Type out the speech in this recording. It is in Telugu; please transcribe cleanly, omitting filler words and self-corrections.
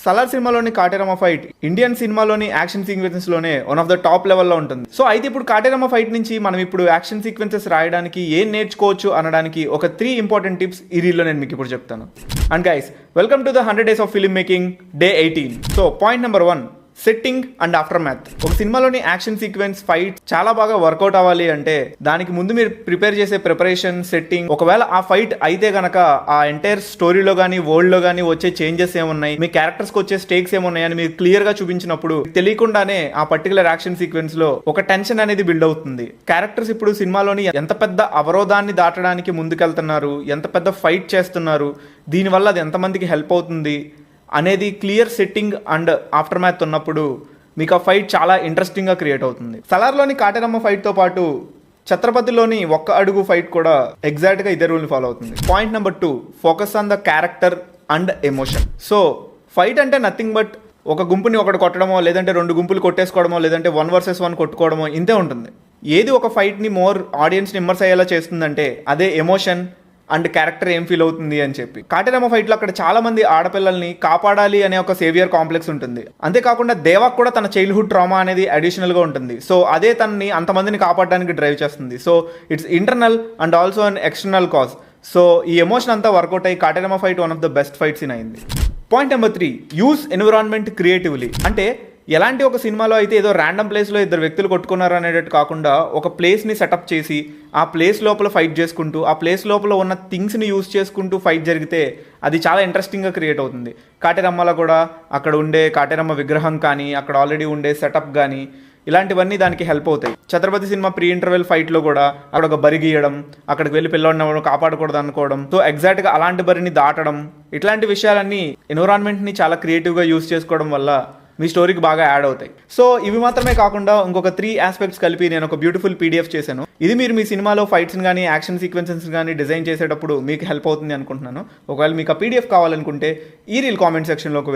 సలార్ సినిమాలోని కాటేరమ్మ ఫైట్ ఇండియన్ సినిమాలోని యాక్షన్ సీక్వెన్సెస్ లోనే వన్ ఆఫ్ ద టాప్ లెవెల్లో ఉంటుంది. సో అయితే ఇప్పుడు కాటేరమ్మ ఫైట్ నుంచి మనం ఇప్పుడు యాక్షన్ సీక్వెన్సెస్ రాయడానికి ఏం నేర్చుకోవచ్చు అనడానికి ఒక 3 ఇంపార్టెంట్ టిప్స్ ఈ రీల్లో నేను మీకు ఇప్పుడు చెప్తాను. And guys, welcome to the 100 days of film making day 18. So point number 1, setting and after math. ఒక సినిమాలోని యాక్షన్ సీక్వెన్స్ ఫైట్ చాలా బాగా వర్కౌట్ అవ్వాలి అంటే దానికి ముందు మీరు ప్రిపేర్ చేసే ప్రిపరేషన్, సెట్టింగ్, ఒకవేళ ఆ ఫైట్ అయితే గనక ఆ ఎంటైర్ స్టోరీలో కానీ వరల్డ్ లో కానీ వచ్చే చేంజెస్ ఏమున్నాయి, మీ క్యారెక్టర్స్ కి వచ్చే స్టేక్స్ ఏమున్నాయని మీరు క్లియర్ గా చూపించినప్పుడు తెలియకుండానే ఆ పర్టికులర్ యాక్షన్ సీక్వెన్స్ లో ఒక టెన్షన్ అనేది బిల్డ్ అవుతుంది. క్యారెక్టర్స్ ఇప్పుడు సినిమాలోని ఎంత పెద్ద అవరోధాన్ని దాటడానికి ముందుకెళ్తున్నారు, ఎంత పెద్ద ఫైట్ చేస్తున్నారు, దీనివల్ల అది ఎంతమందికి హెల్ప్ అవుతుంది అనేది clear setting and after math ఉన్నప్పుడు మీకు ఆ ఫైట్ చాలా ఇంట్రెస్టింగ్గా క్రియేట్ అవుతుంది. సలార్లోని కాటేరమ్మ ఫైట్తో పాటు ఛత్రపతిలోని ఒక్క అడుగు ఫైట్ కూడా ఎగ్జాక్ట్గా ఇదే రూల్ని ఫాలో అవుతుంది. Point number 2, focus on the character and emotion. So fight అంటే నథింగ్ బట్ ఒక గుంపుని ఒకటి కొట్టడమో, లేదంటే 2 గుంపులు కొట్టేసుకోవడమో, లేదంటే 1 vs 1 కొట్టుకోవడమో, ఇంతే ఉంటుంది. ఏది ఒక ఫైట్ని మోర్ ఆడియన్స్ని ఇమ్మర్స్ అయ్యేలా చేస్తుందంటే అదే ఎమోషన్ అండ్ క్యారెక్టర్ ఏం ఫీల్ అవుతుంది అని చెప్పి. కాటేరమ్మ ఫైట్లో అక్కడ చాలా మంది ఆడపిల్లల్ని కాపాడాలి అనే ఒక సేవియర్ కాంప్లెక్స్ ఉంటుంది. అంతేకాకుండా దేవాకు కూడా తన చైల్డ్హుడ్ ట్రామా అనేది అడిషనల్గా ఉంటుంది. సో అదే తనని అంతమందిని కాపాడడానికి డ్రైవ్ చేస్తుంది. So it's internal and also an external cause. So ఈ ఎమోషన్ అంతా వర్కౌట్ అయ్యి Kateramma fight one of the best fights in అయింది. Point number 3, use environment creatively. అంటే ఎలాంటి ఒక సినిమాలో అయితే ఏదో ర్యాండమ్ ప్లేస్లో 2 వ్యక్తులు కొట్టుకున్నారు అనేటట్టు కాకుండా ఒక ప్లేస్ని సెటప్ చేసి ఆ ప్లేస్ లోపల ఫైట్ చేసుకుంటూ ఆ ప్లేస్ లోపల ఉన్న థింగ్స్ని యూస్ చేసుకుంటూ ఫైట్ జరిగితే అది చాలా ఇంట్రెస్టింగ్గా క్రియేట్ అవుతుంది. కాటేరమ్మలో కూడా అక్కడ ఉండే కాటేరమ్మ విగ్రహం కానీ, అక్కడ ఆల్రెడీ ఉండే సెటప్ కానీ, ఇలాంటివన్నీ దానికి హెల్ప్ అవుతాయి. ఛత్రపతి సినిమా ప్రీ ఇంటర్వెల్ ఫైట్లో కూడా అక్కడ ఒక బరి గీయడం, అక్కడికి వెళ్ళి పిల్లవాడిని కాపాడకూడదు అనుకోవడం, సో ఎగ్జాక్ట్గా అలాంటి బరిని దాటడం, ఇట్లాంటి విషయాలన్నీ ఎన్విరాన్మెంట్ని చాలా క్రియేటివ్గా యూస్ చేసుకోవడం వల్ల మీ స్టోరీకి బాగా యాడ్ అవుతాయి. సో ఇవి మాత్రమే కాకుండా ఇంకొక 3 ఆస్పెక్ట్స్ కలిపి నేను ఒక బ్యూటిఫుల్ PDF చేశాను. ఇది మీరు మీ సినిమాలో ఫైట్స్ని కానీ యాక్షన్ సీక్వెన్సెస్ కానీ డిజైన్ చేసేటప్పుడు మీకు హెల్ప్ అవుతుంది అనుకుంటున్నాను. ఒకవేళ మీకు ఆ PDF కావాలనుకుంటే ఈ రీల్ కామెంట్ సెక్షన్లోకి